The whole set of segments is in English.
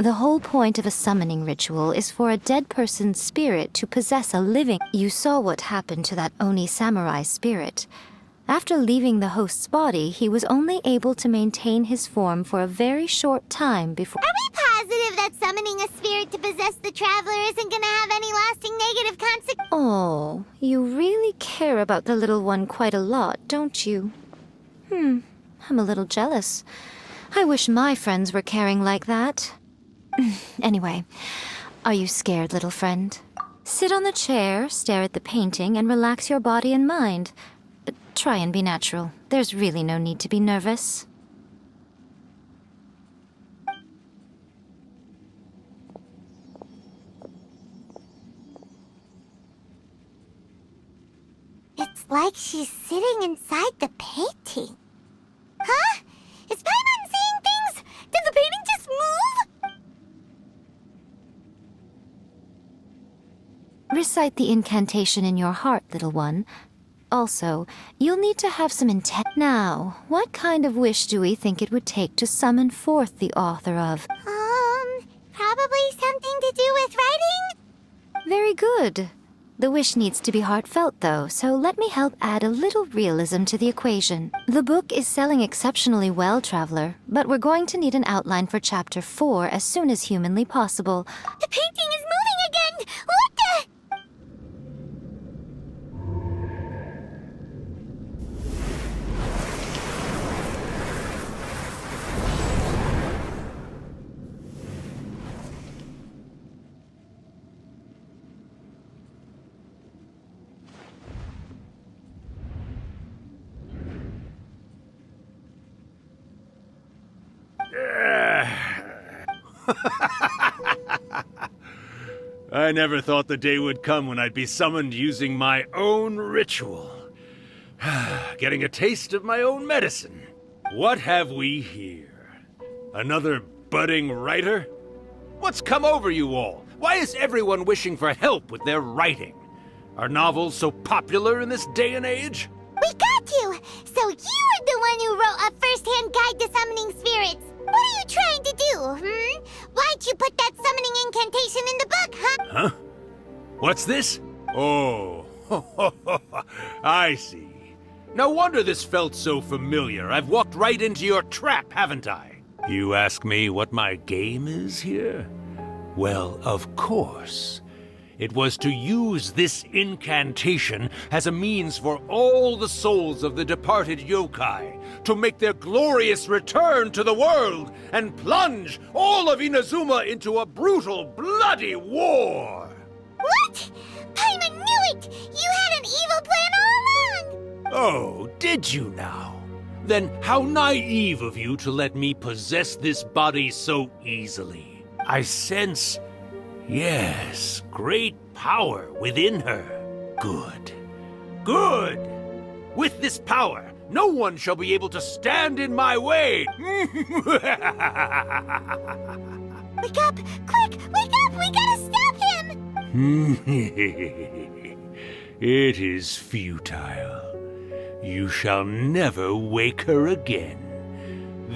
The whole point of a summoning ritual is for a dead person's spirit to possess a living. You saw what happened to that Oni samurai spirit. After leaving the host's body, he was only able to maintain his form for a very short time before— Are we positive that summoning a spirit to possess the traveler isn't gonna have any lasting negative consequences? Oh, you really care about the little one quite a lot, don't you? I'm a little jealous. I wish my friends were caring like that. Anyway, are you scared, little friend? Sit on the chair, stare at the painting, and relax your body and mind. Try and be natural. There's really no need to be nervous. It's like she's sitting inside the painting. Huh? Is Paimon seeing things? Did the painting just move? Recite the incantation in your heart, little one. Also, you'll need to have some intent. Now, what kind of wish do we think it would take to summon forth the author of? Probably something to do with writing? Very good. The wish needs to be heartfelt, though, so let me help add a little realism to the equation. The book is selling exceptionally well, Traveler, but we're going to need an outline for Chapter 4 as soon as humanly possible. The painting is moving again! What the? I never thought the day would come when I'd be summoned using my own ritual. Getting a taste of my own medicine. What have we here? Another budding writer? What's come over you all? Why is everyone wishing for help with their writing? Are novels so popular in this day and age? We got you! So you're the one who wrote a first-hand guide to summoning spirits! What are you trying to do, Why'd you put that summoning incantation in the book, huh? Huh? What's this? Oh, I see. No wonder this felt so familiar. I've walked right into your trap, haven't I? You ask me what my game is here? Well, of course. It was to use this incantation as a means for all the souls of the departed yokai to make their glorious return to the world and plunge all of Inazuma into a brutal, bloody war! What? Paimon knew it! You had an evil plan all along! Oh, did you now? Then how naive of you to let me possess this body so easily. I sense, yes, great power within her. Good. Good! With this power, no one shall be able to stand in my way! Wake up! Quick! Wake up! We gotta stop him! It is futile. You shall never wake her again.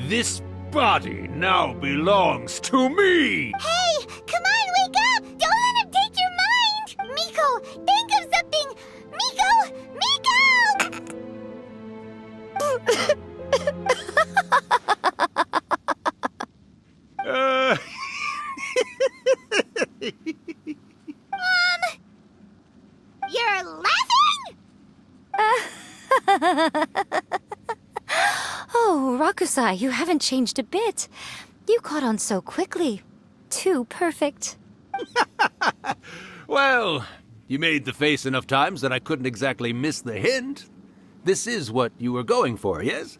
This body now belongs to me! Hey! Come on, wake up! Don't let him take your mind! Miko, think of something! Miko! Miko! You're laughing? Oh, Rakusai, you haven't changed a bit. You caught on so quickly. Too perfect. Well, you made the face enough times that I couldn't exactly miss the hint. This is what you were going for, yes?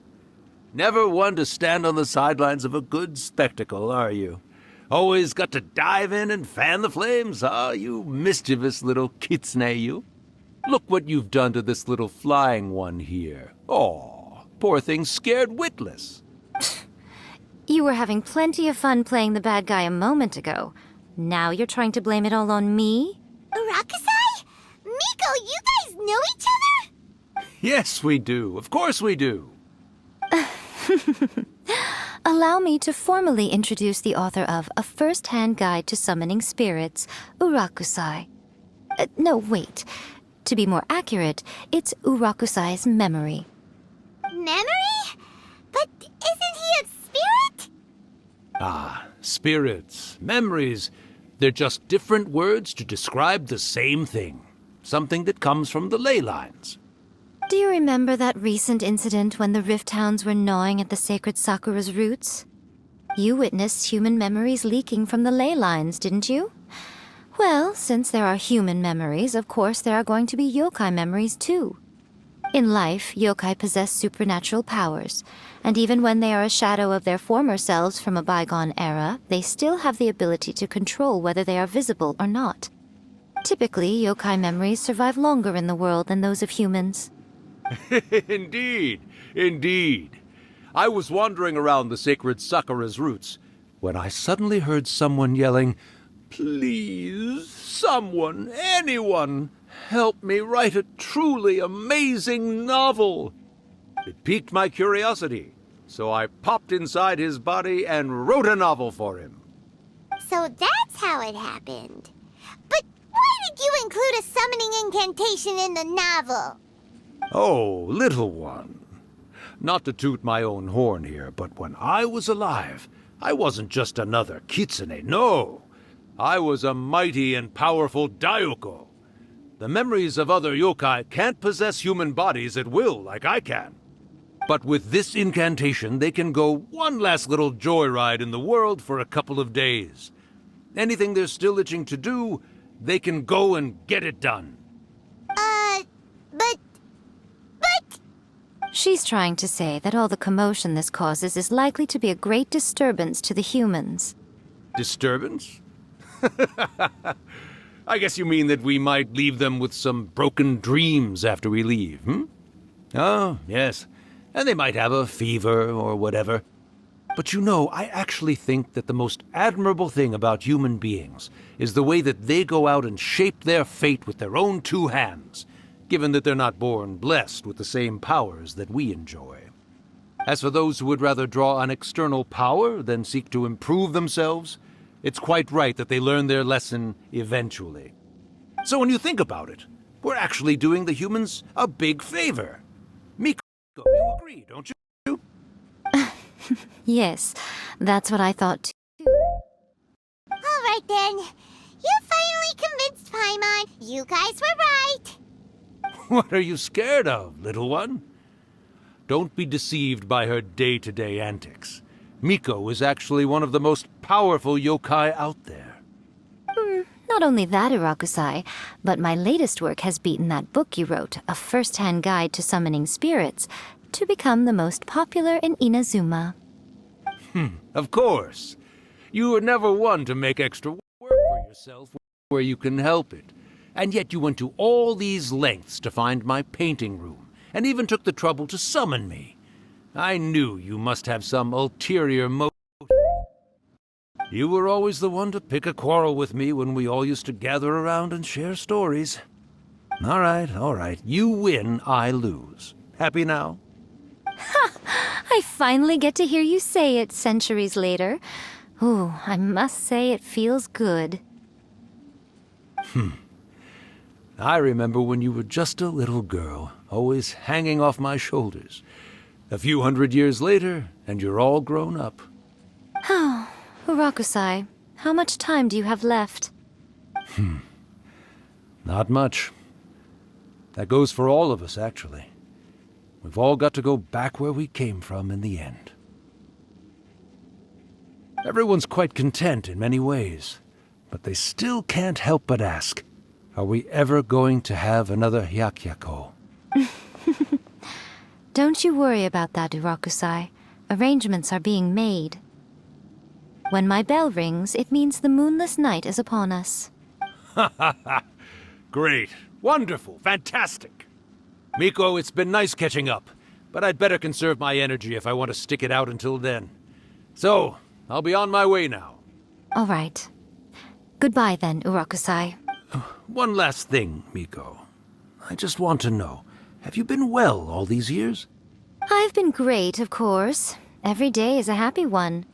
Never one to stand on the sidelines of a good spectacle, are you? Always got to dive in and fan the flames, huh? You mischievous little kitsune, you. Look what you've done to this little flying one here. Aw, poor thing scared witless. You were having plenty of fun playing the bad guy a moment ago. Now you're trying to blame it all on me? Rakusai? Miko, you guys know each other? Yes, we do. Of course we do. Allow me to formally introduce the author of A First-Hand Guide to Summoning Spirits, Urakusai. No, wait. To be more accurate, it's Urakusai's memory. Memory? But isn't he a spirit? Ah, spirits, memories. They're just different words to describe the same thing. Something that comes from the ley lines. Do you remember that recent incident when the Rift Hounds were gnawing at the sacred Sakura's roots? You witnessed human memories leaking from the ley lines, didn't you? Well, since there are human memories, of course there are going to be yokai memories too. In life, yokai possess supernatural powers, and even when they are a shadow of their former selves from a bygone era, they still have the ability to control whether they are visible or not. Typically, yokai memories survive longer in the world than those of humans. Indeed, indeed. I was wandering around the sacred Sakura's roots when I suddenly heard someone yelling, "Please, someone, anyone, help me write a truly amazing novel." It piqued my curiosity, so I popped inside his body and wrote a novel for him. So that's how it happened. But why did you include a summoning incantation in the novel? Oh, little one. Not to toot my own horn here, but when I was alive, I wasn't just another kitsune, no. I was a mighty and powerful daioko. The memories of other yokai can't possess human bodies at will like I can. But with this incantation, they can go one last little joyride in the world for a couple of days. Anything they're still itching to do, they can go and get it done. But... She's trying to say that all the commotion this causes is likely to be a great disturbance to the humans. Disturbance? I guess you mean that we might leave them with some broken dreams after we leave, hmm? Oh, yes. And they might have a fever or whatever. But you know, I actually think that the most admirable thing about human beings is the way that they go out and shape their fate with their own two hands, given that they're not born blessed with the same powers that we enjoy. As for those who would rather draw on external power than seek to improve themselves, it's quite right that they learn their lesson eventually. So when you think about it, we're actually doing the humans a big favor. Miko, you agree, don't you? Yes, that's what I thought too. All right then. You finally convinced Paimon. You guys were right. What are you scared of, little one? Don't be deceived by her day-to-day antics. Miko is actually one of the most powerful yokai out there. Not only that, Urakusai, but my latest work has beaten that book you wrote, A First-Hand Guide to Summoning Spirits, to become the most popular in Inazuma. Of course. You were never one to make extra work for yourself where you can help it. And yet you went to all these lengths to find my painting room, and even took the trouble to summon me. I knew you must have some ulterior motive. You were always the one to pick a quarrel with me when we all used to gather around and share stories. All right. You win, I lose. Happy now? I finally get to hear you say it centuries later. Ooh, I must say it feels good. I remember when you were just a little girl, always hanging off my shoulders. A few 100 years later, and you're all grown up. Oh, Urakusai, how much time do you have left? Not much. That goes for all of us, actually. We've all got to go back where we came from in the end. Everyone's quite content in many ways, but they still can't help but ask, are we ever going to have another hyakyako? Don't you worry about that, Urakusai. Arrangements are being made. When my bell rings, it means the moonless night is upon us. Great. Wonderful. Fantastic. Miko, it's been nice catching up, but I'd better conserve my energy if I want to stick it out until then. So, I'll be on my way now. All right. Goodbye then, Urakusai. One last thing, Miko. I just want to know, have you been well all these years? I've been great, of course. Every day is a happy one.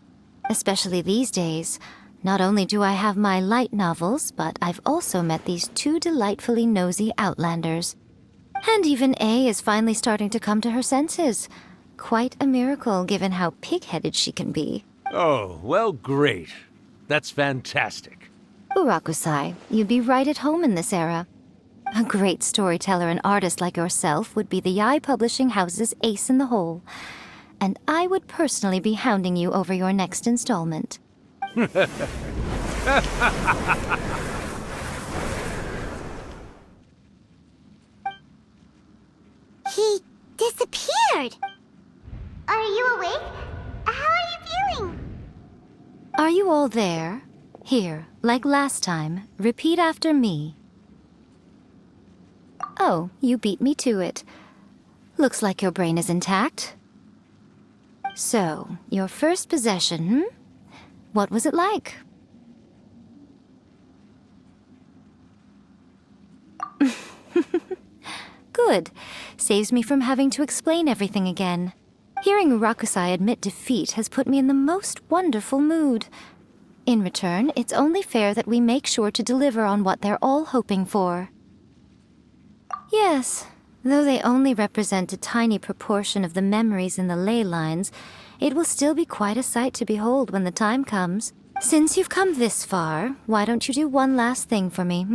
Especially these days. Not only do I have my light novels, but I've also met these two delightfully nosy outlanders. And even A is finally starting to come to her senses. Quite a miracle, given how pig-headed she can be. Oh, well, great. That's fantastic. Urakusai, you'd be right at home in this era. A great storyteller and artist like yourself would be the Yae Publishing House's ace in the hole. And I would personally be hounding you over your next installment. He disappeared. Are you awake? How are you feeling? Are you all there? Here, like last time, repeat after me. Oh, you beat me to it. Looks like your brain is intact. So, your first possession, What was it like? Good. Saves me from having to explain everything again. Hearing Urakusai admit defeat has put me in the most wonderful mood. In return, it's only fair that we make sure to deliver on what they're all hoping for. Yes, though they only represent a tiny proportion of the memories in the ley lines, it will still be quite a sight to behold when the time comes. Since you've come this far, why don't you do one last thing for me,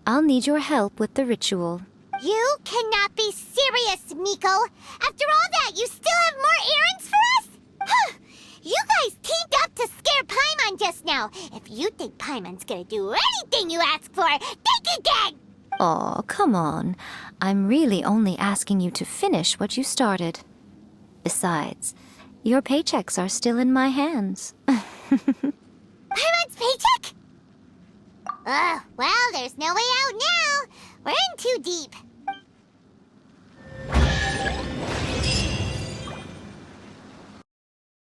I'll need your help with the ritual. You cannot be serious, Miko. After all that, you still have more errands for us? You guys teamed up to scare Paimon just now. If you think Paimon's gonna do anything you ask for, think again! Aw, come on. I'm really only asking you to finish what you started. Besides, your paychecks are still in my hands. Paimon's paycheck? Well, there's no way out now. We're in too deep.